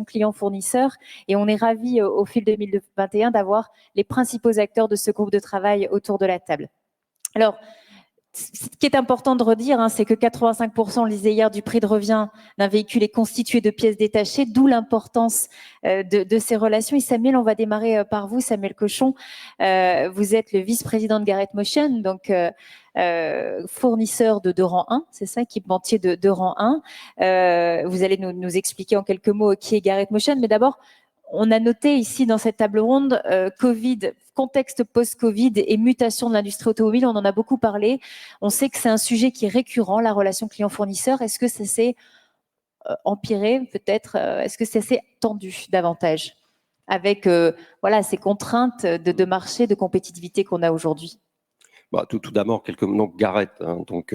client-fournisseur et on est ravis au fil 2021 d'avoir les principaux acteurs de ce groupe de travail autour de la table. Alors, ce qui est important de redire, c'est que 85%, on le disait hier, du prix de revient d'un véhicule est constitué de pièces détachées, d'où l'importance de ces relations. Et Samuel, on va démarrer par vous, Samuel Cochon. Vous êtes le vice-président de Garrett Motion, donc fournisseur de rang 1, c'est ça, équipementier de rang 1. Vous allez nous expliquer en quelques mots qui est Garrett Motion, mais d'abord, on a noté ici dans cette table ronde Covid, contexte post-Covid et mutation de l'industrie automobile, on en a beaucoup parlé. On sait que c'est un sujet qui est récurrent, la relation client-fournisseur. Est-ce que ça s'est empiré peut-être? Est-ce que ça s'est tendu davantage avec voilà, ces contraintes de marché, de compétitivité qu'on a aujourd'hui? Tout d'abord, donc Garrett, donc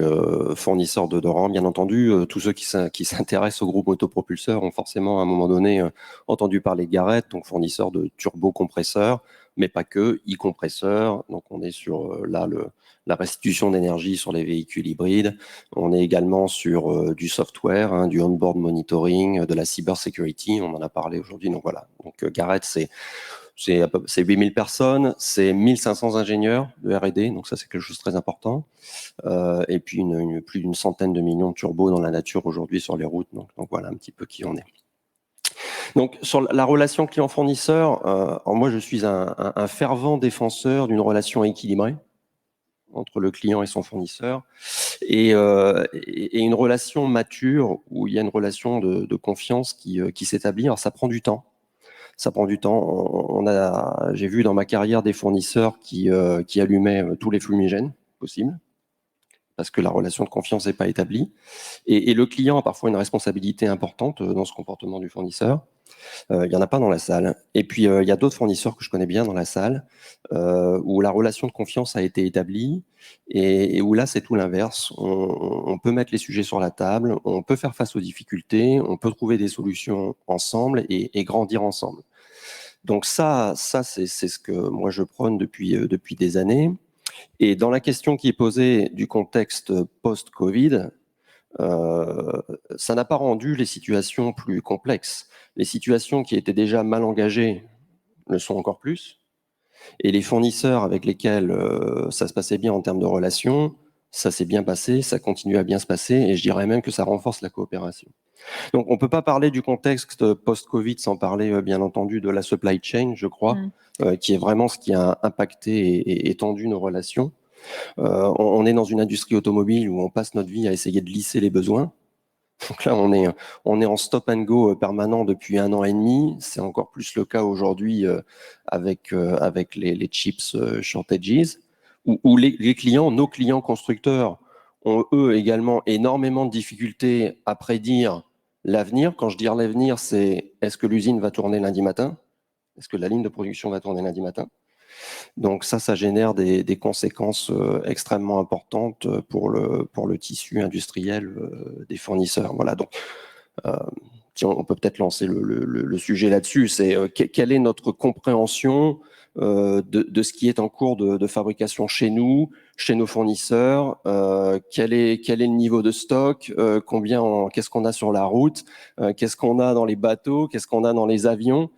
fournisseur de rang, bien entendu. Tous ceux qui s'intéressent au groupe autopropulseur ont forcément à un moment donné entendu parler de Garrett, donc fournisseur de turbocompresseurs, mais pas que, e-compresseurs. Donc on est sur la restitution d'énergie sur les véhicules hybrides. On est également sur du software, du on-board monitoring, de la cybersecurity. On en a parlé aujourd'hui. Donc voilà. Donc Garrett, c'est 8000 personnes, c'est 1500 ingénieurs de R&D, donc ça c'est quelque chose de très important. Et puis plus d'une centaine de millions de turbos dans la nature aujourd'hui sur les routes, donc voilà un petit peu qui on est. Donc sur la relation client-fournisseur, moi je suis un fervent défenseur d'une relation équilibrée entre le client et son fournisseur, et une relation mature où il y a une relation de confiance qui s'établit. Alors ça prend du temps. Ça prend du temps. J'ai vu dans ma carrière des fournisseurs qui allumaient tous les fumigènes possibles parce que la relation de confiance n'est pas établie. Et le client a parfois une responsabilité importante dans ce comportement du fournisseur. Il n'y en a pas dans la salle. Et puis, il y a d'autres fournisseurs que je connais bien dans la salle où la relation de confiance a été établie et où là, c'est tout l'inverse. On peut mettre les sujets sur la table, on peut faire face aux difficultés, on peut trouver des solutions ensemble et grandir ensemble. Donc ça c'est ce que moi je prône depuis des années. Et dans la question qui est posée du contexte post-Covid, ça n'a pas rendu les situations plus complexes. Les situations qui étaient déjà mal engagées le sont encore plus. Et les fournisseurs avec lesquels ça se passait bien en termes de relations, ça s'est bien passé, ça continue à bien se passer, et je dirais même que ça renforce la coopération. Donc, on ne peut pas parler du contexte post-Covid sans parler, bien entendu, de la supply chain, je crois, qui est vraiment ce qui a impacté et étendu nos relations. On est dans une industrie automobile où on passe notre vie à essayer de lisser les besoins. Donc là, on est en stop and go permanent depuis 1 an et demi. C'est encore plus le cas aujourd'hui avec les chips shortages, où les clients, nos clients constructeurs, ont eux également énormément de difficultés à prédire l'avenir. Quand je dis l'avenir, c'est est-ce que l'usine va tourner lundi matin? Est-ce que la ligne de production va tourner lundi matin? Donc ça génère des conséquences extrêmement importantes pour le tissu industriel des fournisseurs. Voilà, donc on peut peut-être lancer le sujet là-dessus. C'est quelle est notre compréhension de ce qui est en cours de fabrication chez nous, chez nos fournisseurs, quel est le niveau de stock, qu'est-ce qu'on a sur la route, qu'est-ce qu'on a dans les bateaux, qu'est-ce qu'on a dans les avions,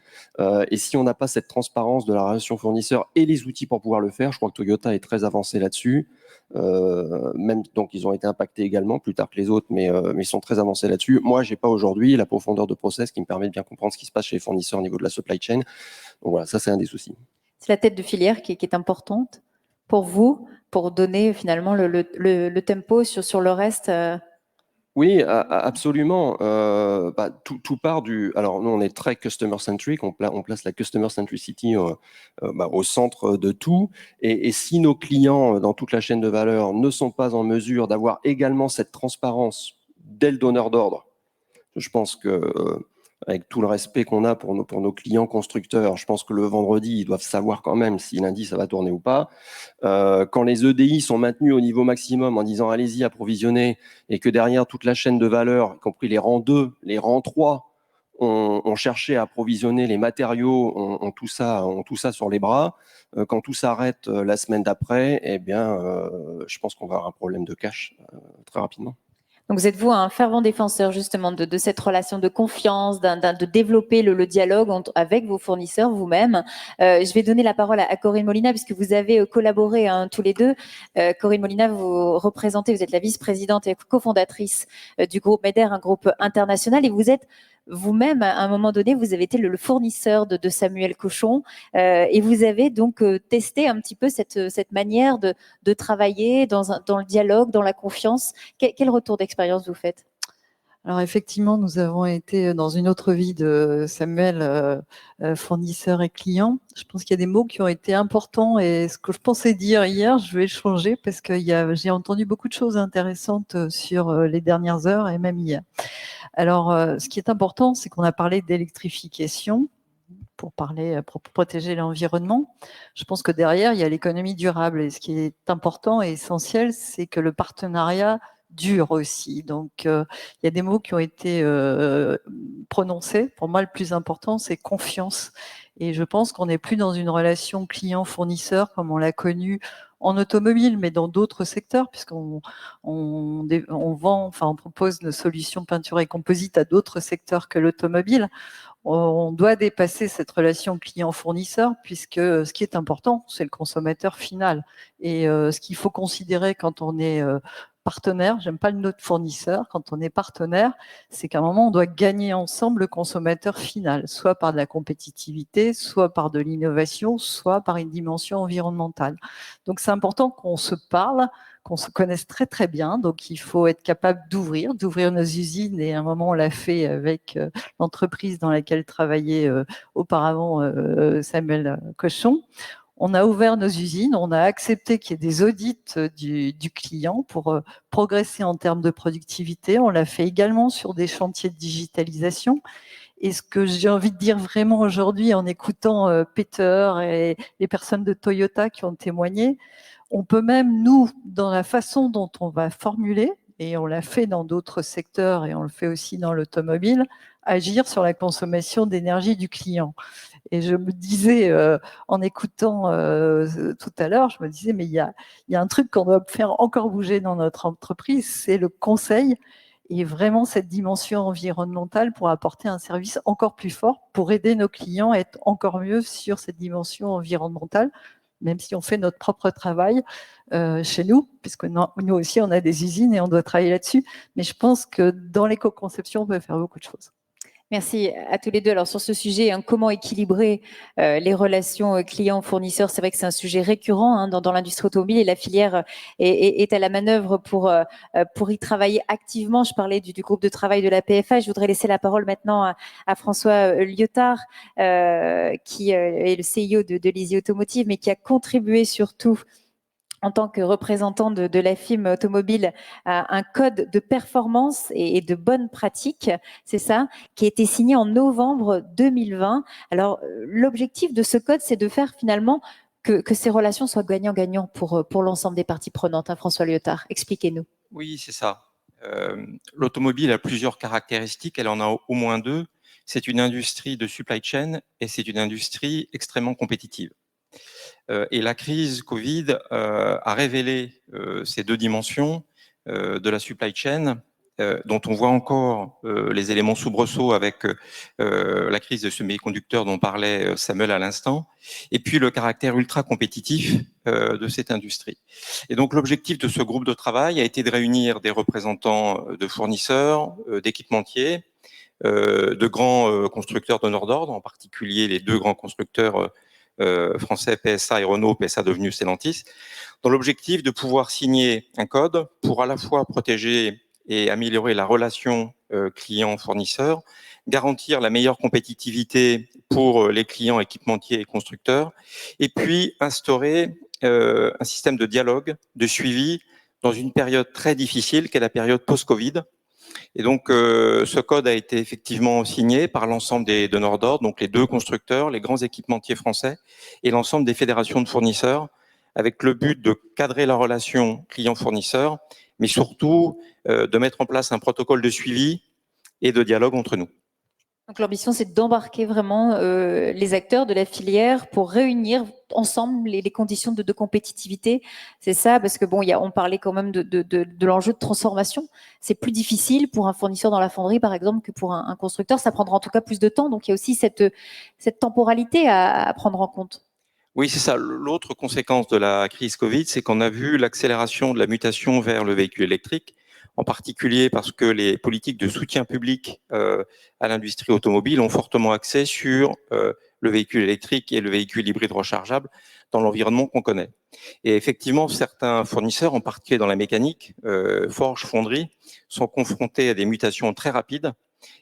et si on n'a pas cette transparence de la relation fournisseur et les outils pour pouvoir le faire, je crois que Toyota est très avancé là-dessus, même donc ils ont été impactés également plus tard que les autres, mais ils sont très avancés là-dessus. Moi, j'ai pas aujourd'hui la profondeur de process qui me permet de bien comprendre ce qui se passe chez les fournisseurs au niveau de la supply chain. Donc voilà, ça c'est un des soucis. C'est la tête de filière qui est importante pour vous, pour donner finalement le tempo sur le reste. Oui, absolument. Tout part du. Alors, nous, on est très customer-centric. On place la customer centricity au centre de tout. Et si nos clients, dans toute la chaîne de valeur, ne sont pas en mesure d'avoir également cette transparence dès le donneur d'ordre, je pense que avec tout le respect qu'on a pour nos clients constructeurs, je pense que le vendredi, ils doivent savoir quand même si lundi, ça va tourner ou pas. Quand les EDI sont maintenus au niveau maximum en disant allez-y, approvisionnez, et que derrière toute la chaîne de valeur, y compris les rangs 2, les rangs 3, ont cherché à approvisionner les matériaux, ont tout ça sur les bras. Quand tout s'arrête la semaine d'après, eh bien, je pense qu'on va avoir un problème de cash très rapidement. Donc, vous êtes vous un fervent défenseur justement de cette relation de confiance, de développer le dialogue avec vos fournisseurs, vous-même. Je vais donner la parole à Corinne Molina, puisque vous avez collaboré tous les deux. Corinne Molina, vous êtes la vice-présidente et cofondatrice du groupe MEDER, un groupe international, et vous êtes vous-même, à un moment donné, vous avez été le fournisseur de Samuel Cochon, et vous avez donc testé un petit peu cette manière de travailler dans le dialogue, dans la confiance. Quel retour d'expérience vous faites? Alors effectivement, nous avons été dans une autre vie de Samuel, fournisseur et client. Je pense qu'il y a des mots qui ont été importants et ce que je pensais dire hier, je vais changer parce que j'ai entendu beaucoup de choses intéressantes sur les dernières heures et même hier. Alors, ce qui est important, c'est qu'on a parlé d'électrification pour protéger l'environnement. Je pense que derrière, il y a l'économie durable et ce qui est important et essentiel, c'est que le partenariat dure aussi. Donc, il y a des mots qui ont été prononcés. Pour moi, le plus important, c'est confiance. Et je pense qu'on n'est plus dans une relation client-fournisseur comme on l'a connu en automobile, mais dans d'autres secteurs, puisqu'on on propose nos solutions peinture et composite à d'autres secteurs que l'automobile. On doit dépasser cette relation client-fournisseur, puisque ce qui est important, c'est le consommateur final. Et ce qu'il faut considérer quand on est partenaire, j'aime pas le mot de fournisseur, quand on est partenaire, c'est qu'à un moment, on doit gagner ensemble le consommateur final, soit par de la compétitivité, soit par de l'innovation, soit par une dimension environnementale. Donc c'est important qu'on se parle, qu'on se connaisse très très bien. Donc il faut être capable d'ouvrir nos usines, et à un moment on l'a fait avec l'entreprise dans laquelle travaillait auparavant Samuel Cochon. On a ouvert nos usines, on a accepté qu'il y ait des audits du client pour progresser en termes de productivité. On l'a fait également sur des chantiers de digitalisation. Et ce que j'ai envie de dire vraiment aujourd'hui en écoutant Peter et les personnes de Toyota qui ont témoigné, on peut même, nous, dans la façon dont on va formuler, et on l'a fait dans d'autres secteurs et on le fait aussi dans l'automobile, agir sur la consommation d'énergie du client. Et je me disais, en écoutant tout à l'heure, je me disais, mais il y a un truc qu'on doit faire encore bouger dans notre entreprise, c'est le conseil et vraiment cette dimension environnementale pour apporter un service encore plus fort, pour aider nos clients à être encore mieux sur cette dimension environnementale, même si on fait notre propre travail chez nous, puisque nous aussi, on a des usines et on doit travailler là-dessus. Mais je pense que dans l'éco-conception, on peut faire beaucoup de choses. Merci à tous les deux. Alors sur ce sujet, comment équilibrer les relations clients-fournisseurs, c'est vrai que c'est un sujet récurrent dans l'industrie automobile et la filière est à la manœuvre pour y travailler activement. Je parlais du groupe de travail de la PFA. Je voudrais laisser la parole maintenant à François Lyotard, qui est le CIO de l'Easy Automotive, mais qui a contribué surtout en tant que représentant de la FIM automobile, un code de performance et de bonnes pratiques, c'est ça, qui a été signé en novembre 2020. Alors, l'objectif de ce code, c'est de faire finalement que ces relations soient gagnant-gagnant pour l'ensemble des parties prenantes. François Lyotard, expliquez-nous. Oui, c'est ça. L'automobile a plusieurs caractéristiques, elle en a au moins deux. C'est une industrie de supply chain et c'est une industrie extrêmement compétitive. Et la crise Covid a révélé ces deux dimensions de la supply chain, dont on voit encore les éléments soubresauts avec la crise de semi-conducteurs dont parlait Samuel à l'instant, et puis le caractère ultra compétitif de cette industrie. Et donc l'objectif de ce groupe de travail a été de réunir des représentants de fournisseurs, d'équipementiers, de grands constructeurs donneurs d'ordre, en particulier les deux grands constructeurs français PSA et Renault, PSA devenu Stellantis, dans l'objectif de pouvoir signer un code pour à la fois protéger et améliorer la relation client-fournisseur, garantir la meilleure compétitivité pour les clients équipementiers et constructeurs, et puis instaurer un système de dialogue, de suivi dans une période très difficile qu'est la période post-Covid. Et donc, ce code a été effectivement signé par l'ensemble des donneurs d'ordre, donc les deux constructeurs, les grands équipementiers français et l'ensemble des fédérations de fournisseurs, avec le but de cadrer la relation client-fournisseur, mais surtout de mettre en place un protocole de suivi et de dialogue entre nous. Donc l'ambition, c'est d'embarquer vraiment les acteurs de la filière pour réunir ensemble les conditions de compétitivité. C'est ça, parce que bon, on parlait quand même de l'enjeu de transformation. C'est plus difficile pour un fournisseur dans la fonderie, par exemple, que pour un constructeur. Ça prendra en tout cas plus de temps. Donc il y a aussi cette temporalité à prendre en compte. Oui, c'est ça. L'autre conséquence de la crise Covid, c'est qu'on a vu l'accélération de la mutation vers le véhicule électrique, en particulier parce que les politiques de soutien public à l'industrie automobile ont fortement axé sur le véhicule électrique et le véhicule hybride rechargeable dans l'environnement qu'on connaît. Et effectivement, certains fournisseurs, en particulier dans la mécanique, forges, fonderies, sont confrontés à des mutations très rapides.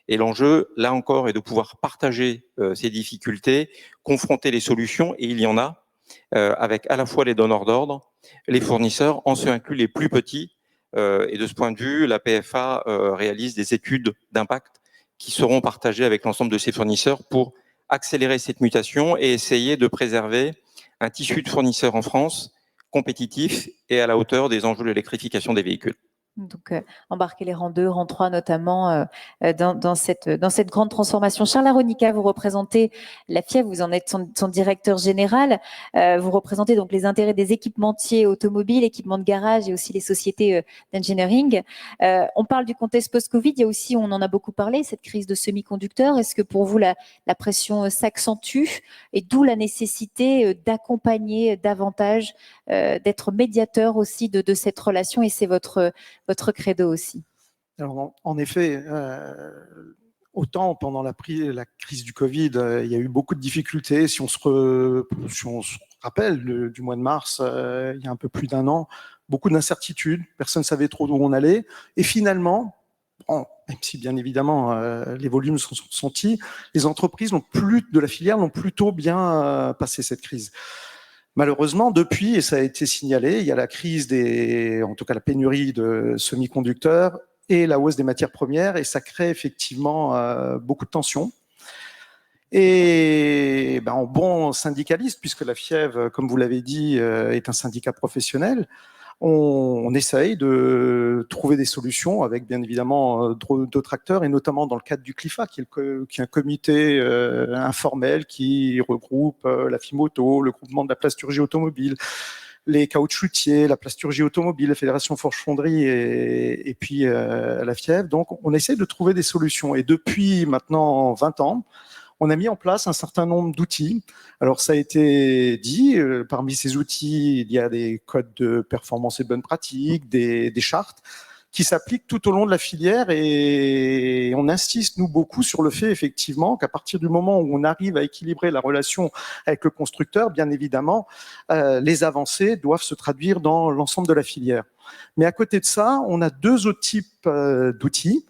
Et l'enjeu, là encore, est de pouvoir partager ces difficultés, confronter les solutions, et il y en a, avec à la fois les donneurs d'ordre, les fournisseurs, en ce inclus les plus petits. Et de ce point de vue, la PFA réalise des études d'impact qui seront partagées avec l'ensemble de ses fournisseurs pour accélérer cette mutation et essayer de préserver un tissu de fournisseurs en France compétitif et à la hauteur des enjeux de l'électrification des véhicules. Donc, embarquer les rangs 2, rang 3 notamment dans cette grande transformation. Charles Aronica, vous représentez la FIEV, vous en êtes son directeur général. Vous représentez donc les intérêts des équipementiers automobiles, équipements de garage et aussi les sociétés d'engineering. On parle du contexte post-Covid, il y a aussi, on en a beaucoup parlé, cette crise de semi-conducteurs. Est-ce que pour vous, la pression s'accentue et d'où la nécessité d'accompagner davantage, d'être médiateur aussi de cette relation, et c'est votre credo aussi? Alors, en effet, autant pendant la crise du Covid, il y a eu beaucoup de difficultés. Si on se rappelle du mois de mars, il y a un peu plus d'un an, beaucoup d'incertitudes, personne ne savait trop d'où on allait. Et finalement, même si bien évidemment les volumes sont sentis, les entreprises de la filière l'ont plutôt bien passé cette crise. Malheureusement, depuis, et ça a été signalé, il y a la crise en tout cas la pénurie de semi-conducteurs et la hausse des matières premières, et ça crée effectivement beaucoup de tensions. Et en bon syndicaliste, puisque la FIEV, comme vous l'avez dit, est un syndicat professionnel, on essaye de trouver des solutions avec bien évidemment d'autres acteurs, et notamment dans le cadre du CLIFA, qui est un comité informel qui regroupe la FIMOTO, le groupement de la plasturgie automobile, les caoutchoutiers, la plasturgie automobile, la Fédération Forge-Fonderie et puis la FIEV. Donc on essaie de trouver des solutions. Et depuis maintenant 20 ans, on a mis en place un certain nombre d'outils. Alors, ça a été dit, parmi ces outils, il y a des codes de performance et de bonnes pratiques, des chartes qui s'appliquent tout au long de la filière, et on insiste, nous, beaucoup sur le fait, effectivement, qu'à partir du moment où on arrive à équilibrer la relation avec le constructeur, bien évidemment, les avancées doivent se traduire dans l'ensemble de la filière. Mais à côté de ça, on a deux autres types d'outils.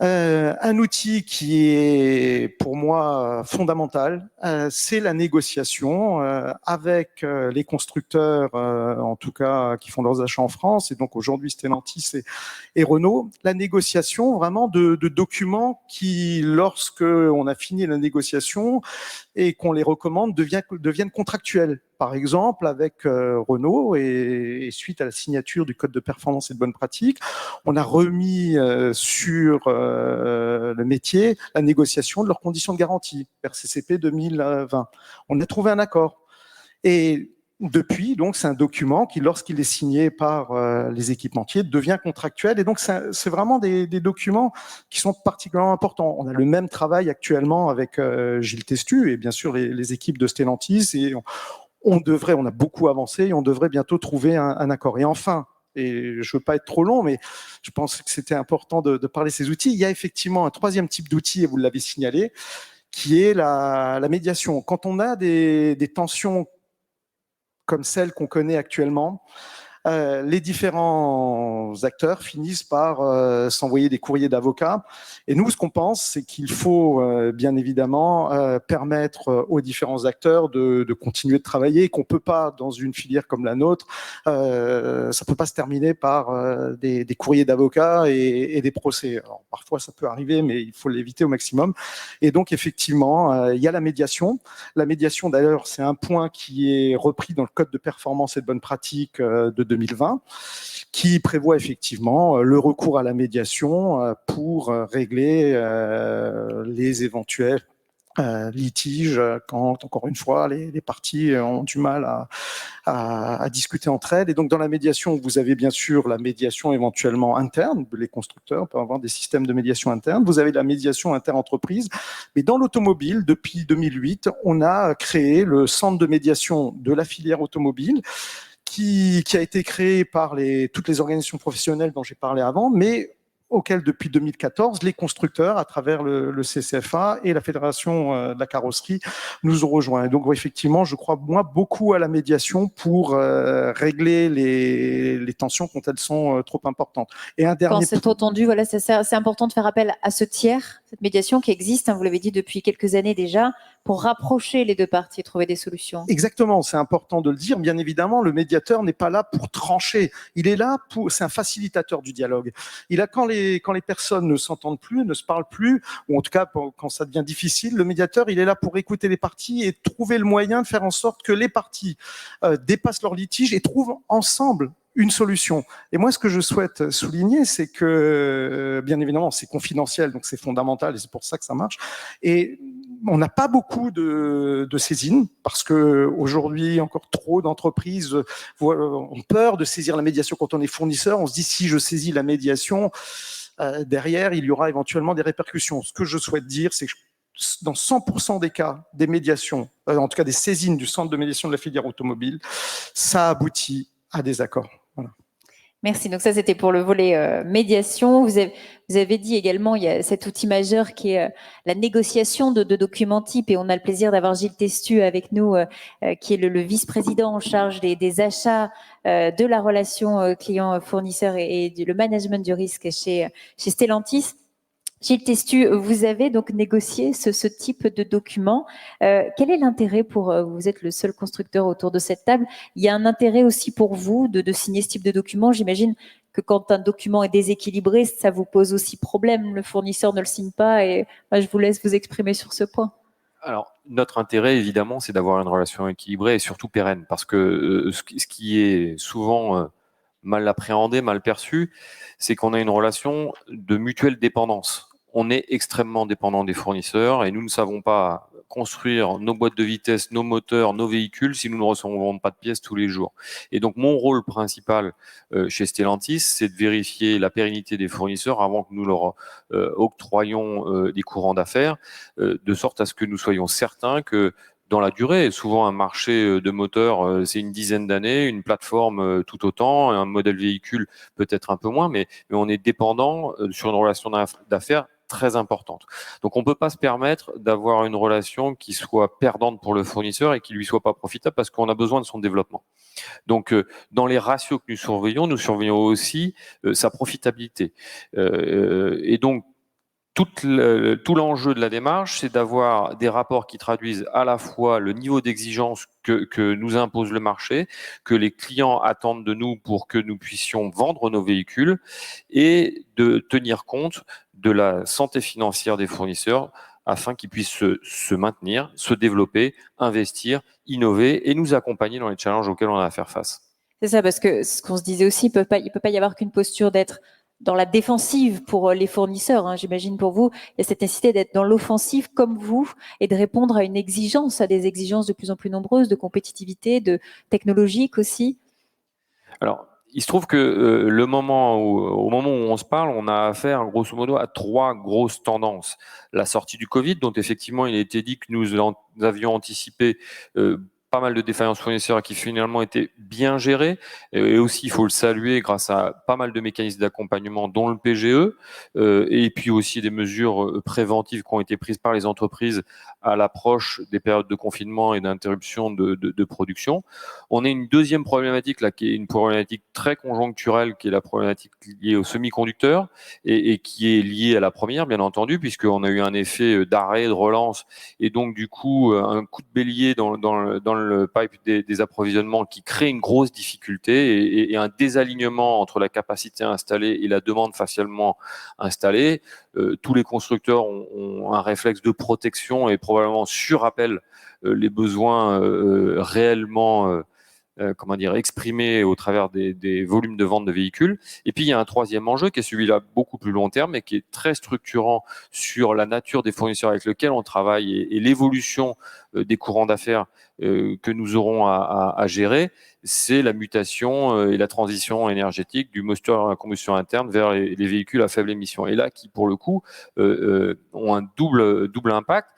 Un outil qui est pour moi fondamental, c'est la négociation avec les constructeurs, en tout cas qui font leurs achats en France, et donc aujourd'hui Stellantis et Renault. La négociation vraiment de documents qui, lorsque on a fini la négociation et qu'on les recommande, deviennent contractuels. Par exemple, avec Renault, et suite à la signature du code de performance et de bonne pratique, on a remis sur le métier la négociation de leurs conditions de garantie, RCCP 2020. On a trouvé un accord. Et depuis, donc, c'est un document qui, lorsqu'il est signé par les équipementiers, devient contractuel. Et donc, c'est vraiment des documents qui sont particulièrement importants. On a le même travail actuellement avec Gilles Testu et bien sûr les équipes de Stellantis. Et on a beaucoup avancé et on devrait bientôt trouver un accord. Et enfin, et je ne veux pas être trop long, mais je pense que c'était important de parler de ces outils. Il y a effectivement un troisième type d'outil, et vous l'avez signalé, qui est la médiation. Quand on a des tensions comme celles qu'on connaît actuellement, les différents acteurs finissent par s'envoyer des courriers d'avocats. Et nous, ce qu'on pense, c'est qu'il faut bien évidemment permettre aux différents acteurs de continuer de travailler, et qu'on ne peut pas, dans une filière comme la nôtre, ça ne peut pas se terminer par des courriers d'avocats et des procès. Alors, parfois, ça peut arriver, mais il faut l'éviter au maximum. Et donc, effectivement, il y a la médiation. La médiation, d'ailleurs, c'est un point qui est repris dans le Code de performance et de bonne pratique de 2020, qui prévoit effectivement le recours à la médiation pour régler les éventuels litiges quand, encore une fois, les parties ont du mal à discuter entre elles. Et donc, dans la médiation, vous avez bien sûr la médiation éventuellement interne. Les constructeurs peuvent avoir des systèmes de médiation interne. Vous avez la médiation inter-entreprise. Mais dans l'automobile, depuis 2008, on a créé le centre de médiation de la filière automobile qui a été créé par toutes les organisations professionnelles dont j'ai parlé avant, mais auquel depuis 2014, les constructeurs, à travers le CCFA et la Fédération de la carrosserie, nous ont rejoints. Et donc, effectivement, je crois, moi, beaucoup à la médiation pour régler les tensions quand elles sont trop importantes. Et un dernier... Quand c'est trop tendu, voilà, c'est important de faire appel à ce tiers, cette médiation qui existe, hein, vous l'avez dit depuis quelques années déjà, pour rapprocher les deux parties et trouver des solutions. Exactement, c'est important de le dire. Bien évidemment, le médiateur n'est pas là pour trancher. Il est là c'est un facilitateur du dialogue. Quand les personnes ne s'entendent plus, ne se parlent plus, ou en tout cas quand ça devient difficile, le médiateur, il est là pour écouter les parties et trouver le moyen de faire en sorte que les parties dépassent leur litige et trouvent ensemble une solution. Et moi, ce que je souhaite souligner, c'est que, bien évidemment, c'est confidentiel, donc c'est fondamental et c'est pour ça que ça marche. Et on n'a pas beaucoup de saisines parce que aujourd'hui, encore trop d'entreprises ont peur de saisir la médiation quand on est fournisseur. On se dit, si je saisis la médiation, derrière, il y aura éventuellement des répercussions. Ce que je souhaite dire, c'est que dans 100% des cas des médiations, en tout cas des saisines du centre de médiation de la filière automobile, ça aboutit à des accords. Voilà. Merci. Donc ça, c'était pour le volet médiation. Vous avez dit également, il y a cet outil majeur qui est la négociation de documents types. Et on a le plaisir d'avoir Gilles Testu avec nous, qui est le vice-président en charge des achats, de la relation client-fournisseur et le management du risque chez Stellantis. Gilles Testu, vous avez donc négocié ce type de document. Quel est l'intérêt vous êtes le seul constructeur autour de cette table, il y a un intérêt aussi pour vous de signer ce type de document. J'imagine que quand un document est déséquilibré, ça vous pose aussi problème. Le fournisseur ne le signe pas et je vous laisse vous exprimer sur ce point. Alors, notre intérêt, évidemment, c'est d'avoir une relation équilibrée et surtout pérenne, parce que ce qui est souvent mal appréhendé, mal perçu, c'est qu'on a une relation de mutuelle dépendance. On est extrêmement dépendant des fournisseurs et nous ne savons pas construire nos boîtes de vitesse, nos moteurs, nos véhicules si nous ne recevons pas de pièces tous les jours. Et donc, mon rôle principal chez Stellantis, c'est de vérifier la pérennité des fournisseurs avant que nous leur octroyions des courants d'affaires, de sorte à ce que nous soyons certains que dans la durée, souvent un marché de moteur, c'est une dizaine d'années, une plateforme tout autant, un modèle véhicule peut-être un peu moins, mais on est dépendant sur une relation d'affaires très importante. Donc on ne peut pas se permettre d'avoir une relation qui soit perdante pour le fournisseur et qui lui soit pas profitable parce qu'on a besoin de son développement. Donc dans les ratios que nous surveillons aussi sa profitabilité. Et donc tout l'enjeu de la démarche, c'est d'avoir des rapports qui traduisent à la fois le niveau d'exigence que nous impose le marché, que les clients attendent de nous pour que nous puissions vendre nos véhicules, et de tenir compte de la santé financière des fournisseurs afin qu'ils puissent se maintenir, se développer, investir, innover et nous accompagner dans les challenges auxquels on a à faire face. C'est ça, parce que ce qu'on se disait aussi, il peut pas y avoir qu'une posture d'être dans la défensive pour les fournisseurs, hein, j'imagine pour vous, il y a cette nécessité d'être dans l'offensive comme vous et de répondre à une exigence, à des exigences de plus en plus nombreuses, de compétitivité, de technologique aussi. Alors, il se trouve que au moment où on se parle, on a affaire grosso modo à 3 grosses tendances. La sortie du Covid, dont effectivement il a été dit que nous avions anticipé pas mal de défaillances fournisseurs qui finalement étaient bien gérées, et aussi il faut le saluer grâce à pas mal de mécanismes d'accompagnement dont le PGE, et puis aussi des mesures préventives qui ont été prises par les entreprises à l'approche des périodes de confinement et d'interruption de production. On a une deuxième problématique là qui est une problématique très conjoncturelle, qui est la problématique liée aux semi-conducteurs et qui est liée à la première, bien entendu, puisqu'on a eu un effet d'arrêt, de relance, et donc du coup un coup de bélier dans le pipe des approvisionnements qui crée une grosse difficulté et un désalignement entre la capacité installée et la demande facialement installée. Tous les constructeurs ont un réflexe de protection et probablement surappellent les besoins réellement exprimé au travers des volumes de vente de véhicules. Et puis, il y a un troisième enjeu qui est celui-là beaucoup plus long terme et qui est très structurant sur la nature des fournisseurs avec lesquels on travaille et l'évolution des courants d'affaires que nous aurons à gérer. C'est la mutation et la transition énergétique du moteur à combustion interne vers les véhicules à faible émission. Et là, qui, pour le coup, ont un double impact.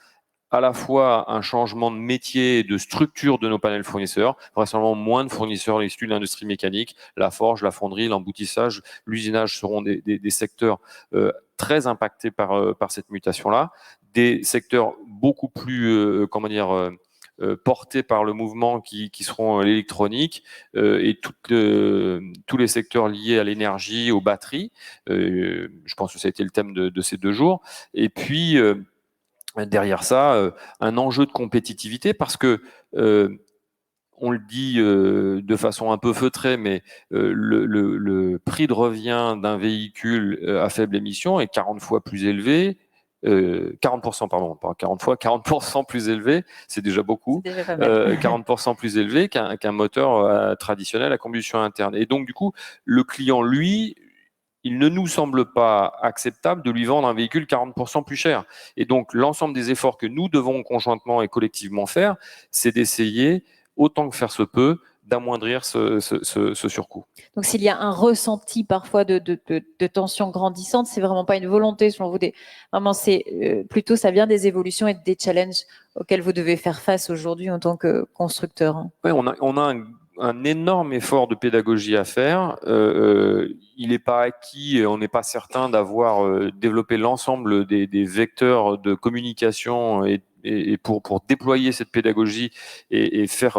À la fois un changement de métier et de structure de nos panels fournisseurs, vraisemblablement moins de fournisseurs issus de l'industrie mécanique, la forge, la fonderie, l'emboutissage, l'usinage seront des secteurs très impactés par cette mutation-là, des secteurs beaucoup plus, portés par le mouvement qui seront l'électronique et tous les secteurs liés à l'énergie, aux batteries. Je pense que ça a été le thème de ces 2 jours. Et puis, derrière ça, un enjeu de compétitivité parce que on le dit de façon un peu feutrée, mais le prix de revient d'un véhicule à faible émission est 40 fois plus élevé. 40%, pardon, pas 40 fois, 40% plus élevé, c'est déjà beaucoup. C'est déjà pas mal. 40% plus élevé qu'un moteur traditionnel à combustion interne. Et donc, du coup, le client, lui, il ne nous semble pas acceptable de lui vendre un véhicule 40% plus cher. Et donc, l'ensemble des efforts que nous devons conjointement et collectivement faire, c'est d'essayer, autant que faire se peut, d'amoindrir ce surcoût. Donc, s'il y a un ressenti parfois de tension grandissante, c'est vraiment pas une volonté, selon vous. Vraiment, c'est plutôt, ça vient des évolutions et des challenges auxquels vous devez faire face aujourd'hui en tant que constructeur. Oui, on a un énorme effort de pédagogie à faire. Il n'est pas acquis, on n'est pas certain d'avoir développé l'ensemble des vecteurs de communication et pour déployer cette pédagogie et faire,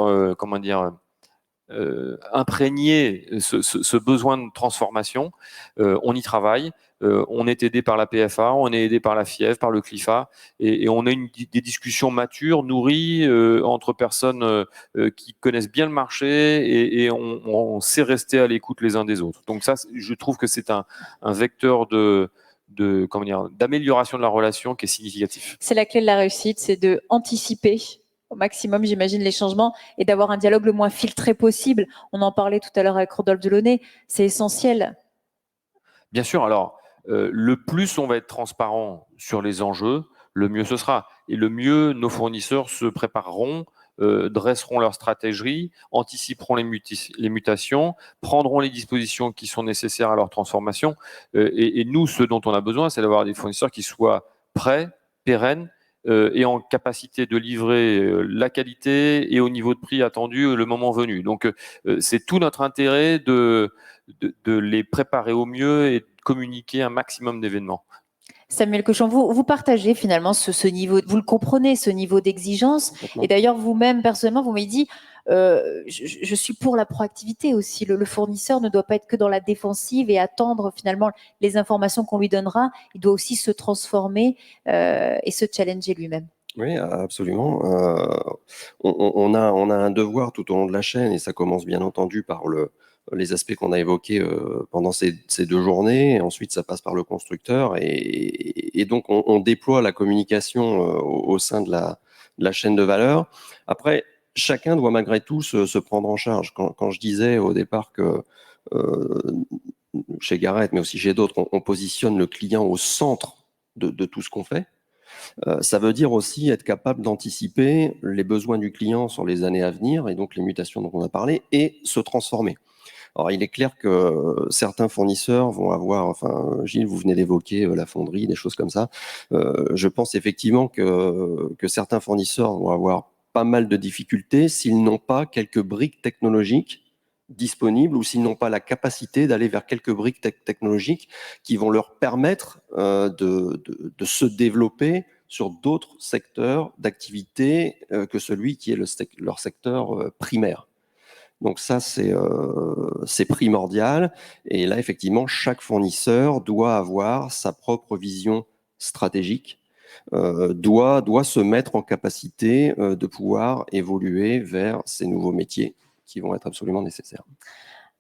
imprégner ce besoin de transformation. On y travaille. On est aidé par la PFA, on est aidé par la FIEV, par le CLIFA, et on a des discussions matures, nourries entre personnes qui connaissent bien le marché et on sait rester à l'écoute les uns des autres. Donc ça, je trouve que c'est un vecteur d'amélioration de la relation qui est significatif. C'est la clé de la réussite, c'est de anticiper au maximum, j'imagine, les changements et d'avoir un dialogue le moins filtré possible. On en parlait tout à l'heure avec Rodolphe Delaunay, c'est essentiel. Bien sûr, alors, le plus on va être transparent sur les enjeux, le mieux ce sera. Et le mieux, nos fournisseurs se prépareront, dresseront leur stratégie, anticiperont les mutations, prendront les dispositions qui sont nécessaires à leur transformation. Et nous, ce dont on a besoin, c'est d'avoir des fournisseurs qui soient prêts, pérennes, et en capacité de livrer la qualité et au niveau de prix attendu le moment venu. Donc, c'est tout notre intérêt de les préparer au mieux et de communiquer un maximum d'événements. Samuel Cochon, vous partagez finalement ce niveau, vous le comprenez, ce niveau d'exigence. Et d'ailleurs, vous-même, personnellement, vous m'avez dit, je suis pour la proactivité aussi. Le fournisseur ne doit pas être que dans la défensive et attendre finalement les informations qu'on lui donnera. Il doit aussi se transformer et se challenger lui-même. Oui, absolument. On a un devoir tout au long de la chaîne, et ça commence bien entendu par les aspects qu'on a évoqués pendant ces 2 journées. Et ensuite, ça passe par le constructeur. Et donc, on déploie la communication au sein de la chaîne de valeur. Après, chacun doit malgré tout se prendre en charge. Quand je disais au départ que chez Garrett, mais aussi chez d'autres, on positionne le client au centre de tout ce qu'on fait, ça veut dire aussi être capable d'anticiper les besoins du client sur les années à venir, et donc les mutations dont on a parlé, et se transformer. Alors, il est clair que certains fournisseurs vont avoir, enfin, Gilles, vous venez d'évoquer la fonderie, des choses comme ça. Je pense effectivement que certains fournisseurs vont avoir pas mal de difficultés s'ils n'ont pas quelques briques technologiques disponibles ou s'ils n'ont pas la capacité d'aller vers quelques briques technologiques qui vont leur permettre de se développer sur d'autres secteurs d'activité que celui qui est leur secteur primaire. Donc ça, c'est primordial. Et là, effectivement, chaque fournisseur doit avoir sa propre vision stratégique, doit se mettre en capacité de pouvoir évoluer vers ces nouveaux métiers qui vont être absolument nécessaires.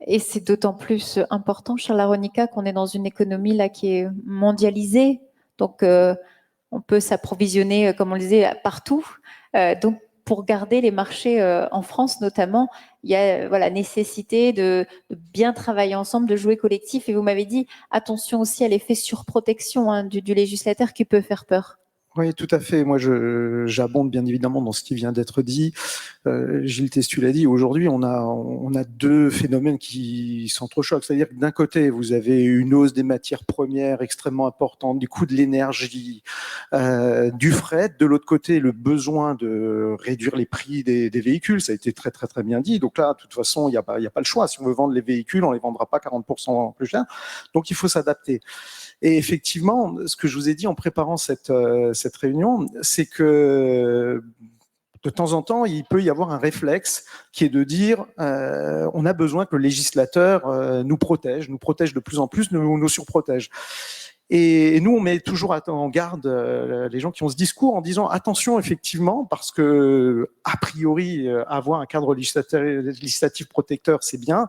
Et c'est d'autant plus important, Charles Laronica, qu'on est dans une économie là qui est mondialisée. Donc, on peut s'approvisionner, comme on le disait, partout. Donc, pour garder les marchés en France notamment, il y a voilà, nécessité de bien travailler ensemble, de jouer collectif. Et vous m'avez dit, attention aussi à l'effet surprotection hein, du législateur qui peut faire peur. Oui, tout à fait. Moi, j'abonde bien évidemment dans ce qui vient d'être dit. Gilles Testu l'a dit. Aujourd'hui, on a deux phénomènes qui s'entrechoquent. C'est-à-dire que d'un côté, vous avez une hausse des matières premières extrêmement importante, du coût de l'énergie, du fret. De l'autre côté, le besoin de réduire les prix des véhicules. Ça a été très, très, très bien dit. Donc là, de toute façon, il n'y a pas le choix. Si on veut vendre les véhicules, on les vendra pas 40% plus cher. Donc, il faut s'adapter. Et effectivement, ce que je vous ai dit en préparant cette réunion, c'est que de temps en temps, il peut y avoir un réflexe qui est de dire on a besoin que le législateur nous protège de plus en plus, nous surprotège. Et nous, on met toujours en garde les gens qui ont ce discours en disant attention, effectivement, parce que a priori, avoir un cadre législatif protecteur, c'est bien,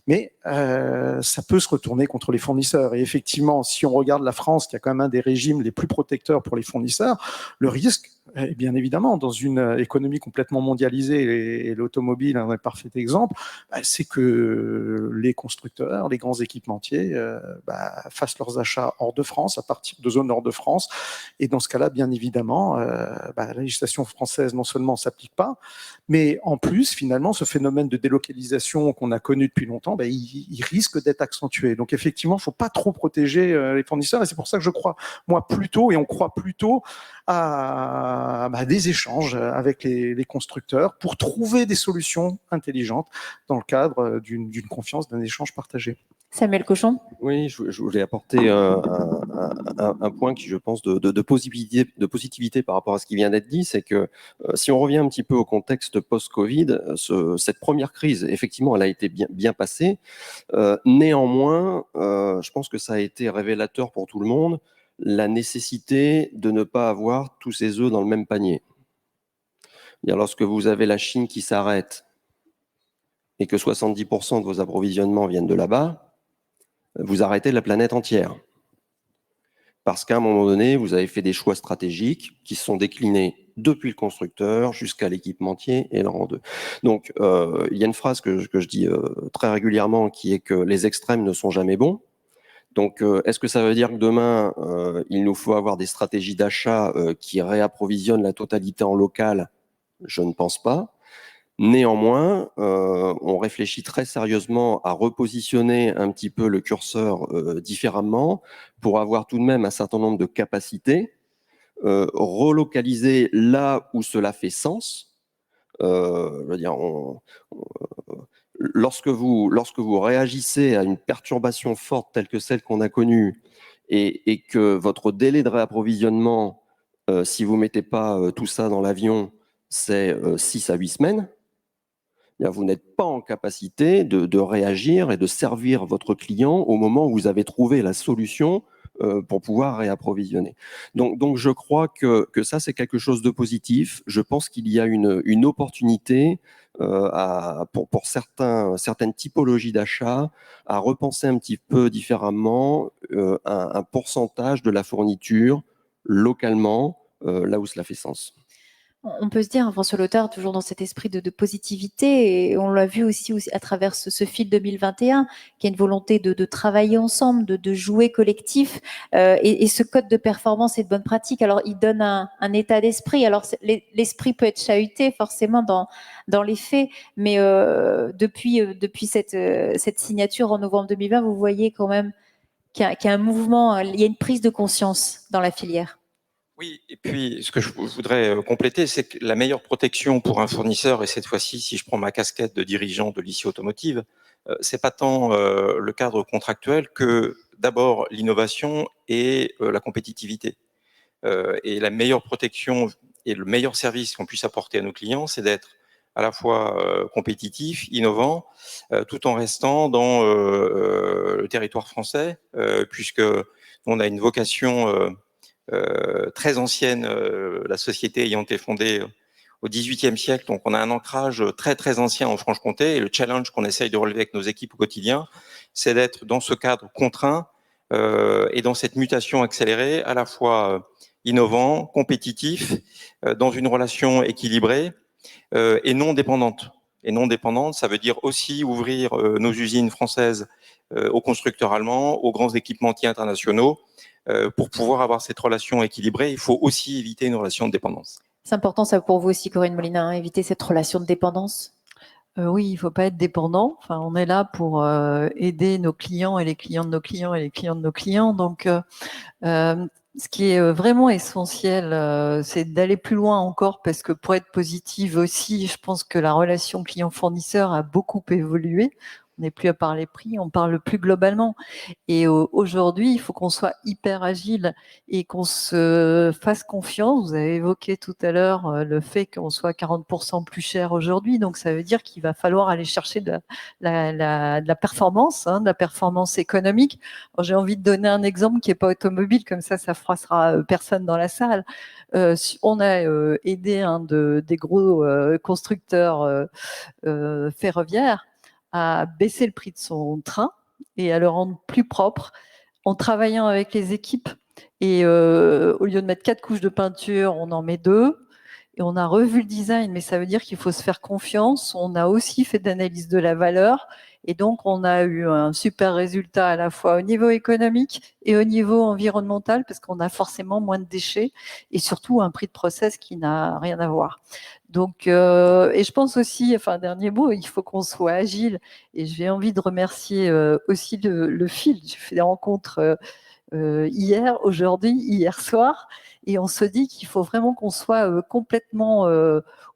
mais ça peut se retourner contre les fournisseurs. Et effectivement, si on regarde la France, qui a quand même un des régimes les plus protecteurs pour les fournisseurs, le risque, bien évidemment, dans une économie complètement mondialisée, et l'automobile est un parfait exemple, c'est que les constructeurs, les grands équipementiers fassent leurs achats hors de France, à partir de zones hors de France. Et dans ce cas-là, bien évidemment, la législation française non seulement ne s'applique pas, mais en plus, finalement, ce phénomène de délocalisation qu'on a connu depuis longtemps, il risque d'être accentué. Donc effectivement, il ne faut pas trop protéger les fournisseurs. Et c'est pour ça que je crois, moi, plutôt, et on croit plutôt à des échanges avec les constructeurs pour trouver des solutions intelligentes dans le cadre d'une confiance, d'un échange partagé. Samuel Cochon. Oui, je voulais apporter un point qui, je pense, de positivité par rapport à ce qui vient d'être dit, c'est que si on revient un petit peu au contexte post-Covid, cette première crise, effectivement, elle a été bien passée. Néanmoins, je pense que ça a été révélateur pour tout le monde, la nécessité de ne pas avoir tous ses œufs dans le même panier. Lorsque vous avez la Chine qui s'arrête et que 70% de vos approvisionnements viennent de là-bas, vous arrêtez la planète entière. Parce qu'à un moment donné, vous avez fait des choix stratégiques qui sont déclinés depuis le constructeur jusqu'à l'équipementier et le rang 2. Donc, il y a une phrase que je dis très régulièrement qui est que les extrêmes ne sont jamais bons. Donc, est-ce que ça veut dire que demain, il nous faut avoir des stratégies d'achat qui réapprovisionnent la totalité en local? Je ne pense pas. Néanmoins, on réfléchit très sérieusement à repositionner un petit peu le curseur différemment pour avoir tout de même un certain nombre de capacités, relocaliser là où cela fait sens. Je veux dire, lorsque vous réagissez à une perturbation forte telle que celle qu'on a connue et que votre délai de réapprovisionnement, si vous ne mettez pas tout ça dans l'avion, c'est 6 à 8 semaines, vous n'êtes pas en capacité de réagir et de servir votre client au moment où vous avez trouvé la solution pour pouvoir réapprovisionner. Donc je crois que ça, c'est quelque chose de positif. Je pense qu'il y a une opportunité pour certaines typologies d'achat à repenser un petit peu différemment un pourcentage de la fourniture localement, là où cela fait sens. On peut se dire, François Lothar, toujours dans cet esprit de positivité, et on l'a vu aussi à travers ce fil 2021, qu'il y a une volonté de travailler ensemble, de jouer collectif, et ce code de performance et de bonne pratique. Alors, il donne un état d'esprit. Alors, l'esprit peut être chahuté forcément dans les faits, mais depuis cette signature en novembre 2020, vous voyez quand même qu'il y a un mouvement, il y a une prise de conscience dans la filière. Oui, et puis ce que je voudrais compléter, c'est que la meilleure protection pour un fournisseur, et cette fois-ci, si je prends ma casquette de dirigeant de l'ICI Automotive, c'est pas tant le cadre contractuel que d'abord l'innovation et la compétitivité. Et la meilleure protection et le meilleur service qu'on puisse apporter à nos clients, c'est d'être à la fois compétitif, innovant, tout en restant dans le territoire français, puisque on a une vocation très ancienne, la société ayant été fondée au XVIIIe siècle. Donc, on a un ancrage très, très ancien en Franche-Comté. Et le challenge qu'on essaye de relever avec nos équipes au quotidien, c'est d'être dans ce cadre contraint et dans cette mutation accélérée, à la fois innovant, compétitif, dans une relation équilibrée et non dépendante. Et non dépendante, ça veut dire aussi ouvrir nos usines françaises aux constructeurs allemands, aux grands équipementiers internationaux. Pour pouvoir avoir cette relation équilibrée, il faut aussi éviter une relation de dépendance. C'est important ça pour vous aussi, Corinne Molina, hein, éviter cette relation de dépendance. Oui, il ne faut pas être dépendant. Enfin, on est là pour aider nos clients et les clients de nos clients et les clients de nos clients. Donc, ce qui est vraiment essentiel, c'est d'aller plus loin encore parce que pour être positive aussi, je pense que la relation client-fournisseur a beaucoup évolué. On n'est plus à parler prix, on parle plus globalement. Et aujourd'hui, il faut qu'on soit hyper agile et qu'on se fasse confiance. Vous avez évoqué tout à l'heure le fait qu'on soit 40% plus cher aujourd'hui. Donc, ça veut dire qu'il va falloir aller chercher de la performance, de la performance économique. J'ai envie de donner un exemple qui n'est pas automobile, comme ça froissera personne dans la salle. On a aidé un des gros constructeurs ferroviaires à baisser le prix de son train et à le rendre plus propre en travaillant avec les équipes. Et au lieu de mettre 4 couches de peinture, on en met 2. Et on a revu le design, mais ça veut dire qu'il faut se faire confiance. On a aussi fait d'analyse de la valeur. Et donc, on a eu un super résultat à la fois au niveau économique et au niveau environnemental, parce qu'on a forcément moins de déchets et surtout un prix de process qui n'a rien à voir. Donc, et je pense aussi, enfin, dernier mot, il faut qu'on soit agile. Et j'ai envie de remercier aussi le fil. J'ai fait des rencontres hier, aujourd'hui, hier soir. Et on se dit qu'il faut vraiment qu'on soit complètement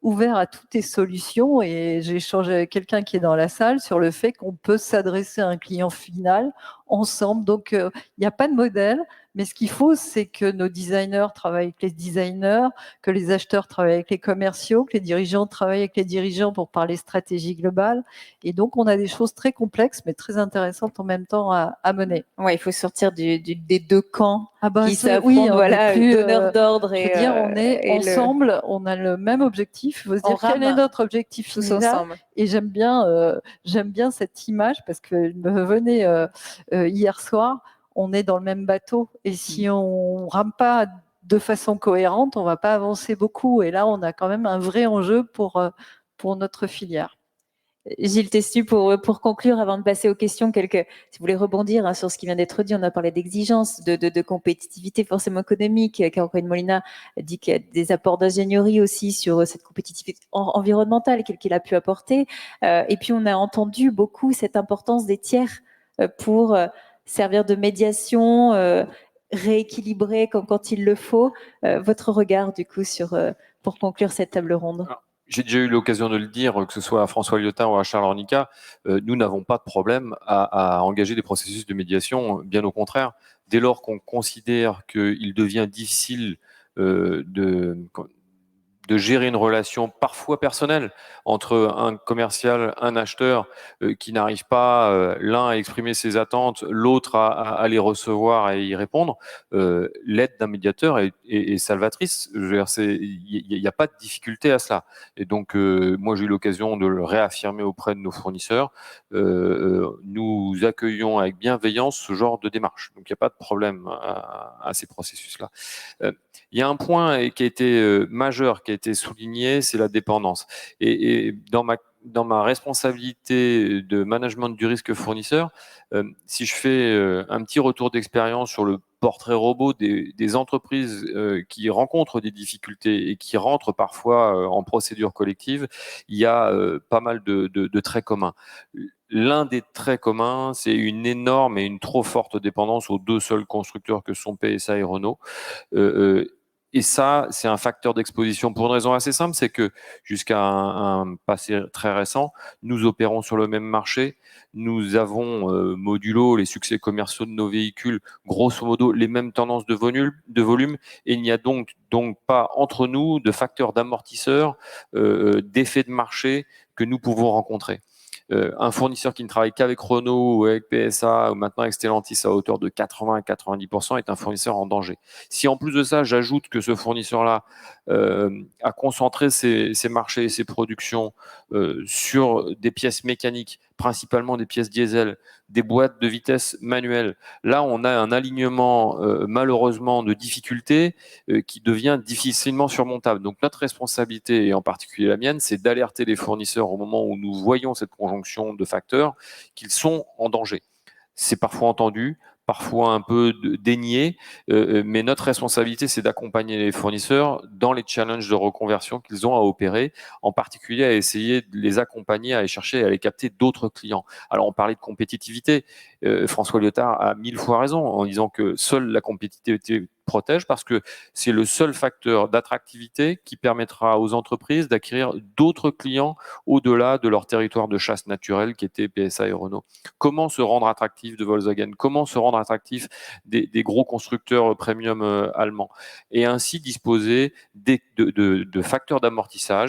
ouvert à toutes les solutions. Et j'ai échangé avec quelqu'un qui est dans la salle sur le fait qu'on peut s'adresser à un client final ensemble. Donc, il n'y a pas de modèle. Mais ce qu'il faut, c'est que nos designers travaillent avec les designers, que les acheteurs travaillent avec les commerciaux, que les dirigeants travaillent avec les dirigeants pour parler stratégie globale. Et donc, on a des choses très complexes, mais très intéressantes en même temps à mener. Ouais, il faut sortir des deux camps qui s'affrontent, oui, voilà, donneur d'ordre. Je veux dire, on est ensemble, on a le même objectif. Il faut se dire quel est notre objectif tous final. ensemble. Et j'aime bien cette image parce que je me venais hier soir. On est dans le même bateau et si on rame pas de façon cohérente, on va pas avancer beaucoup. Et là, on a quand même un vrai enjeu pour notre filière. Gilles Testu, pour conclure, avant de passer aux questions, si vous voulez rebondir sur ce qui vient d'être dit, on a parlé d'exigence, de compétitivité forcément économique. Corinne Molina dit qu'il y a des apports d'ingénierie aussi sur cette compétitivité environnementale qu'il a pu apporter. Et puis, on a entendu beaucoup cette importance des tiers pour servir de médiation, rééquilibrer quand il le faut. Votre regard, du coup, pour conclure cette table ronde. J'ai déjà eu l'occasion de le dire, que ce soit à François Lyotin ou à Charles Ornica, nous n'avons pas de problème à engager des processus de médiation, bien au contraire. Dès lors qu'on considère qu'il devient difficile de gérer une relation parfois personnelle entre un commercial, un acheteur qui n'arrive pas l'un à exprimer ses attentes, l'autre à les recevoir et y répondre, l'aide d'un médiateur est salvatrice. Il n'y a pas de difficulté à cela. Et donc, moi, j'ai eu l'occasion de le réaffirmer auprès de nos fournisseurs. Nous accueillons avec bienveillance ce genre de démarche. Donc, il n'y a pas de problème à ces processus-là. Il y a un point qui a été majeur, qui a été souligné, c'est la dépendance. Et dans ma responsabilité de management du risque fournisseur, si je fais un petit retour d'expérience sur le portrait robot des entreprises qui rencontrent des difficultés et qui rentrent parfois en procédure collective, il y a pas mal de traits communs. L'un des traits communs, c'est une énorme et une trop forte dépendance aux deux seuls constructeurs que sont PSA et Renault. Et ça, c'est un facteur d'exposition pour une raison assez simple, c'est que jusqu'à un passé très récent, nous opérons sur le même marché, nous avons modulo les succès commerciaux de nos véhicules, grosso modo les mêmes tendances de volume, et il n'y a donc pas entre nous de facteurs d'amortisseurs, d'effets de marché que nous pouvons rencontrer. Un fournisseur qui ne travaille qu'avec Renault ou avec PSA ou maintenant avec Stellantis à hauteur de 80 à 90% est un fournisseur en danger. Si en plus de ça, j'ajoute que ce fournisseur-là a concentré ses marchés et ses productions sur des pièces mécaniques principalement des pièces diesel, des boîtes de vitesse manuelles. Là, on a un alignement, malheureusement, de difficultés qui devient difficilement surmontable. Donc, notre responsabilité, et en particulier la mienne, c'est d'alerter les fournisseurs au moment où nous voyons cette conjonction de facteurs qu'ils sont en danger. C'est parfois entendu, parfois un peu dénié, mais notre responsabilité, c'est d'accompagner les fournisseurs dans les challenges de reconversion qu'ils ont à opérer, en particulier à essayer de les accompagner, à aller chercher, à aller capter d'autres clients. Alors, on parlait de compétitivité. François Lyotard a 1000 fois raison en disant que seule la compétitivité protège, parce que c'est le seul facteur d'attractivité qui permettra aux entreprises d'acquérir d'autres clients au-delà de leur territoire de chasse naturelle qui était PSA et Renault. Comment se rendre attractif de Volkswagen? Comment se rendre attractif des gros constructeurs premium allemands? Et ainsi disposer de facteurs d'amortissement,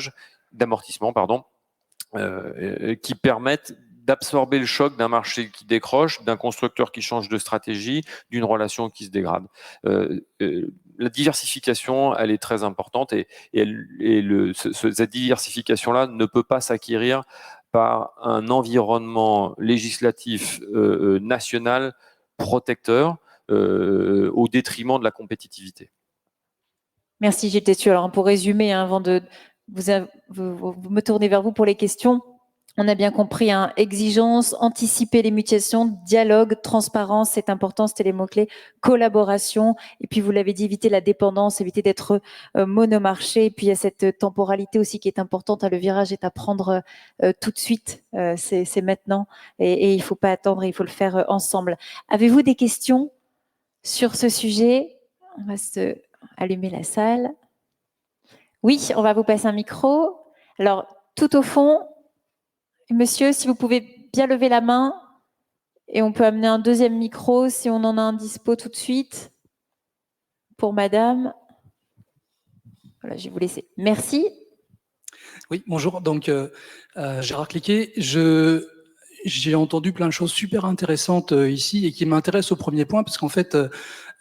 qui permettent d'absorber le choc d'un marché qui décroche, d'un constructeur qui change de stratégie, d'une relation qui se dégrade. La diversification, elle est très importante et cette diversification-là ne peut pas s'acquérir par un environnement législatif national protecteur au détriment de la compétitivité. Merci Gilles Tessieux. Alors pour résumer, avant de vous me tourner vers vous pour les questions, on a bien compris, exigence, anticiper les mutations, dialogue, transparence, c'est important, c'était les mots-clés, collaboration, et puis vous l'avez dit, éviter la dépendance, éviter d'être monomarché, et puis il y a cette temporalité aussi qui est importante, le virage est à prendre tout de suite, c'est maintenant, et il ne faut pas attendre, il faut le faire ensemble. Avez-vous des questions sur ce sujet? On va se allumer la salle. Oui, on va vous passer un micro. Alors, tout au fond, monsieur, si vous pouvez bien lever la main et on peut amener un deuxième micro si on en a un dispo tout de suite pour madame. Voilà, je vais vous laisser. Merci. Oui, bonjour. Donc, Gérard Cliquet, j'ai entendu plein de choses super intéressantes ici et qui m'intéressent au premier point parce qu'en fait,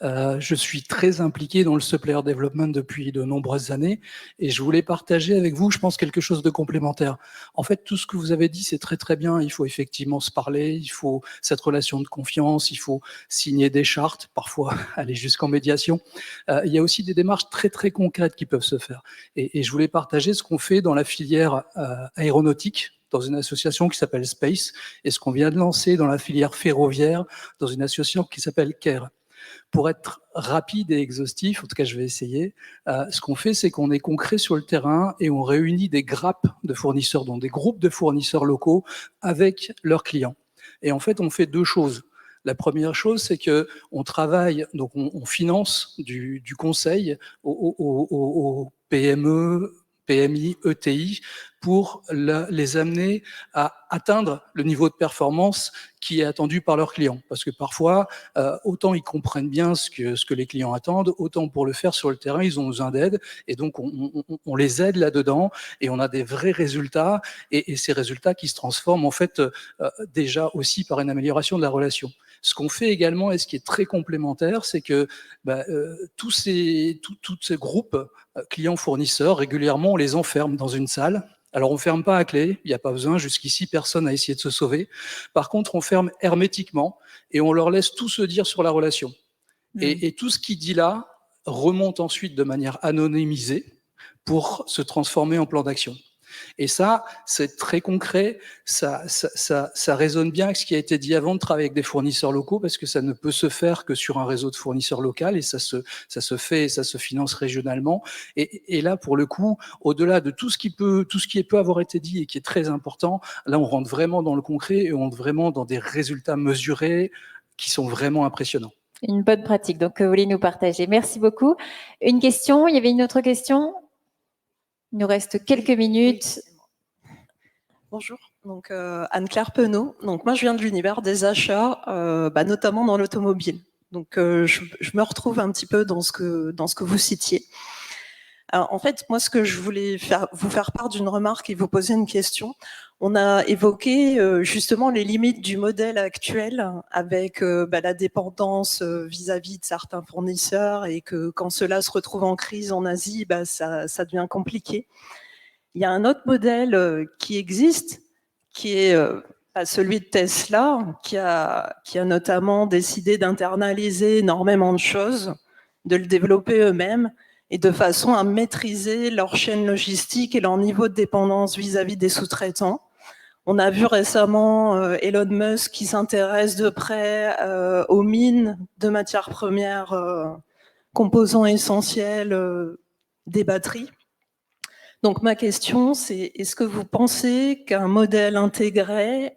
je suis très impliqué dans le supplier development depuis de nombreuses années et je voulais partager avec vous, je pense, quelque chose de complémentaire. En fait, tout ce que vous avez dit, c'est très très bien. Il faut effectivement se parler, il faut cette relation de confiance, il faut signer des chartes, parfois aller jusqu'en médiation. Il y a aussi des démarches très très concrètes qui peuvent se faire. Et je voulais partager ce qu'on fait dans la filière aéronautique, dans une association qui s'appelle Space, et ce qu'on vient de lancer dans la filière ferroviaire, dans une association qui s'appelle CARE. Pour être rapide et exhaustif, en tout cas je vais essayer, ce qu'on fait, c'est qu'on est concret sur le terrain et on réunit des grappes de fournisseurs, donc des groupes de fournisseurs locaux avec leurs clients. Et en fait, on fait deux choses. La première chose, c'est que on travaille, donc on finance du conseil aux PME, PMI, ETI, pour les amener à atteindre le niveau de performance qui est attendu par leurs clients. Parce que parfois, autant ils comprennent bien ce que les clients attendent, autant pour le faire sur le terrain, ils ont besoin d'aide. Et donc, on les aide là-dedans et on a des vrais résultats. Et ces résultats qui se transforment en fait déjà aussi par une amélioration de la relation. Ce qu'on fait également, et ce qui est très complémentaire, c'est que tous ces groupes clients-fournisseurs, régulièrement, on les enferme dans une salle. Alors, on ne ferme pas à clé, il n'y a pas besoin, jusqu'ici, personne n'a essayé de se sauver. Par contre, on ferme hermétiquement et on leur laisse tout se dire sur la relation. Et tout ce qui dit là remonte ensuite de manière anonymisée pour se transformer en plan d'action. Et ça, c'est très concret, ça résonne bien avec ce qui a été dit avant de travailler avec des fournisseurs locaux, parce que ça ne peut se faire que sur un réseau de fournisseurs locaux, et ça se fait et ça se finance régionalement. Et là, pour le coup, au-delà de tout ce qui peut avoir été dit et qui est très important, là, on rentre vraiment dans le concret et on rentre vraiment dans des résultats mesurés qui sont vraiment impressionnants. Une bonne pratique, donc que vous voulez nous partager. Merci beaucoup. Une question, il y avait une autre question ? Il nous reste quelques minutes. Bonjour, donc Anne-Claire Penaud. Donc moi je viens de l'univers des achats, notamment dans l'automobile. Donc je me retrouve un petit peu dans ce que vous citiez. Alors, en fait, moi ce que je voulais vous faire part d'une remarque et vous poser une question. On a évoqué justement les limites du modèle actuel avec la dépendance vis-à-vis de certains fournisseurs et que quand cela se retrouve en crise en Asie, ça devient compliqué. Il y a un autre modèle qui existe, qui est celui de Tesla, qui a notamment décidé d'internaliser énormément de choses, de le développer eux-mêmes, et de façon à maîtriser leur chaîne logistique et leur niveau de dépendance vis-à-vis des sous-traitants. On a vu récemment Elon Musk qui s'intéresse de près aux mines de matières premières, composants essentiels des batteries. Donc ma question, c'est est-ce que vous pensez qu'un modèle intégré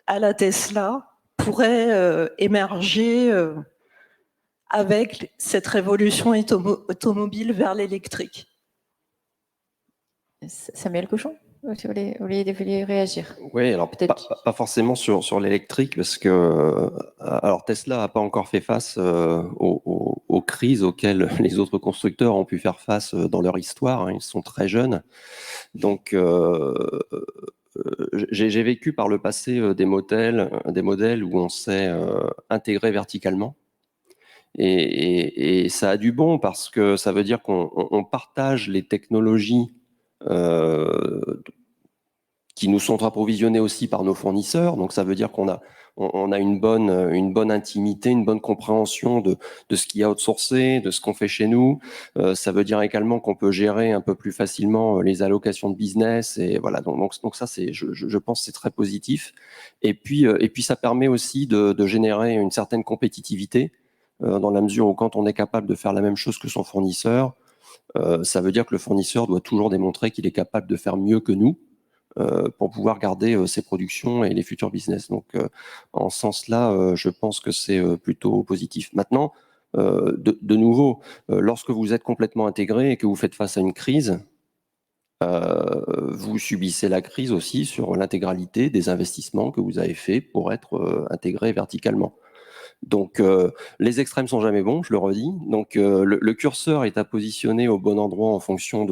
à la Tesla pourrait émerger avec cette révolution automobile vers l'électrique? Samuel Cochon, vous voulez réagir? Oui, alors pas forcément sur l'électrique, parce que alors Tesla n'a pas encore fait face aux crises auxquelles les autres constructeurs ont pu faire face dans leur histoire. Hein, ils sont très jeunes. Donc, j'ai vécu par le passé des modèles où on s'est intégré verticalement. Et ça a du bon, parce que ça veut dire qu'on partage les technologies qui nous sont approvisionnées aussi par nos fournisseurs. Donc ça veut dire qu'on a une bonne intimité, une bonne compréhension de ce qu'il y a outsourcé, de ce qu'on fait chez nous. Ça veut dire également qu'on peut gérer un peu plus facilement les allocations de business. Et voilà, donc ça, je pense que c'est très positif. Et puis ça permet aussi de générer une certaine compétitivité, dans la mesure où quand on est capable de faire la même chose que son fournisseur, ça veut dire que le fournisseur doit toujours démontrer qu'il est capable de faire mieux que nous pour pouvoir garder ses productions et les futurs business. Donc, en ce sens-là, je pense que c'est plutôt positif. Maintenant, de nouveau, lorsque vous êtes complètement intégré et que vous faites face à une crise, vous subissez la crise aussi sur l'intégralité des investissements que vous avez faits pour être intégré verticalement. Donc, les extrêmes sont jamais bons, je le redis. Donc, le curseur est à positionner au bon endroit en fonction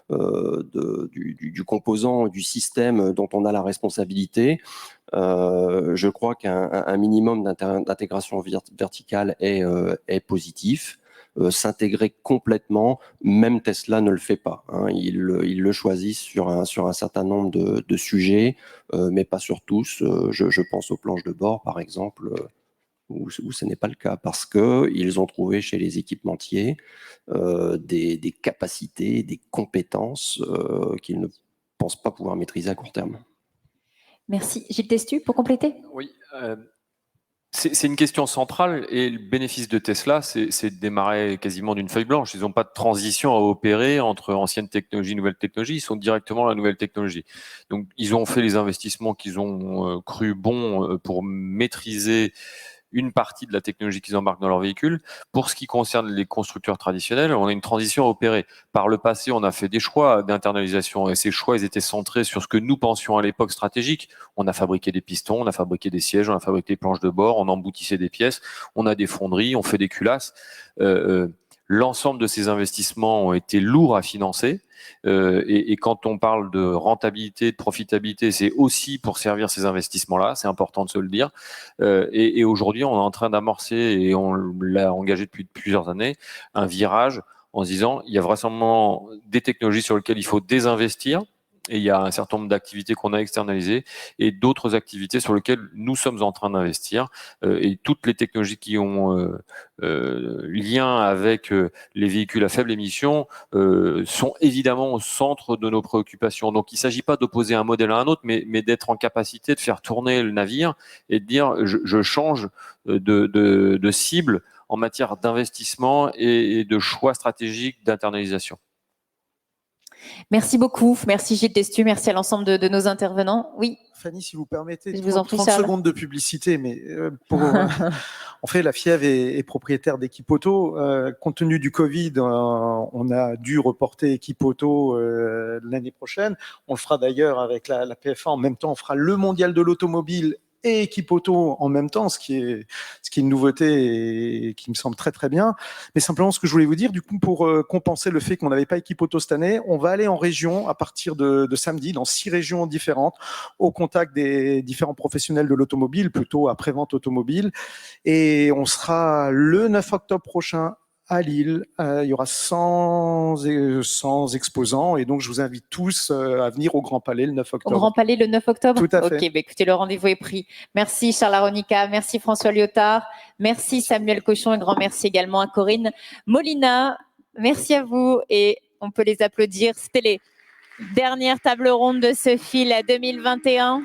du composant, du système dont on a la responsabilité. Je crois qu'un minimum d'intégration verticale est positif. S'intégrer complètement, même Tesla ne le fait pas. Hein. Ils le choisissent sur un certain nombre de sujets, mais pas sur tous. Je pense aux planches de bord, par exemple, où ce n'est pas le cas, parce qu'ils ont trouvé chez les équipementiers des capacités, des compétences qu'ils ne pensent pas pouvoir maîtriser à court terme. Merci. Gilles Testu, pour compléter? Oui, c'est une question centrale, et le bénéfice de Tesla, c'est de démarrer quasiment d'une feuille blanche. Ils n'ont pas de transition à opérer entre ancienne technologie et nouvelle technologie, ils sont directement à la nouvelle technologie. Donc, ils ont fait les investissements qu'ils ont cru bons pour maîtriser une partie de la technologie qu'ils embarquent dans leur véhicule. Pour ce qui concerne les constructeurs traditionnels, on a une transition à opérer. Par le passé, on a fait des choix d'internalisation, et ces choix, ils étaient centrés sur ce que nous pensions à l'époque stratégique. On a fabriqué des pistons, on a fabriqué des sièges, on a fabriqué des planches de bord, on emboutissait des pièces, on a des fonderies, on fait des culasses. L'ensemble de ces investissements ont été lourds à financer. Et quand on parle de rentabilité, de profitabilité, c'est aussi pour servir ces investissements-là, c'est important de se le dire. Et aujourd'hui, on est en train d'amorcer, et on l'a engagé depuis plusieurs années, un virage en se disant, il y a vraisemblablement des technologies sur lesquelles il faut désinvestir, et il y a un certain nombre d'activités qu'on a externalisées et d'autres activités sur lesquelles nous sommes en train d'investir. Et toutes les technologies qui ont lien avec les véhicules à faible émission sont évidemment au centre de nos préoccupations. Donc, il ne s'agit pas d'opposer un modèle à un autre, mais d'être en capacité de faire tourner le navire et de dire je change de cible en matière d'investissement et de choix stratégiques d'internalisation. Merci beaucoup. Merci Gilles Testu. Merci à l'ensemble de nos intervenants. Oui. Fanny, si vous permettez, Je vous en prie, 30 secondes de publicité, mais en fait, la FIEV est propriétaire d'Équipe Auto. Compte tenu du Covid, on a dû reporter Équipe Auto l'année prochaine. On le fera d'ailleurs avec la PFA. En même temps, on fera le mondial de l'automobile et Équipe Auto en même temps, ce qui est une nouveauté et qui me semble très très bien. Mais simplement, ce que je voulais vous dire, du coup, pour compenser le fait qu'on n'avait pas Équipe Auto cette année, on va aller en région à partir de samedi, dans 6 régions différentes, au contact des différents professionnels de l'automobile, plutôt après-vente automobile. Et on sera le 9 octobre prochain à Lille. Il y aura 100 exposants et donc je vous invite tous à venir au Grand Palais le 9 Au octobre. Grand Palais le 9 octobre? Tout à fait. Ok, bah écoutez, le rendez-vous est pris. Merci Charles Aronica, merci François Lyotard, merci Samuel Cochon, un grand merci également à Corinne Molina. Merci à vous et on peut les applaudir. C'était les dernières tables rondes de ce fil 2021.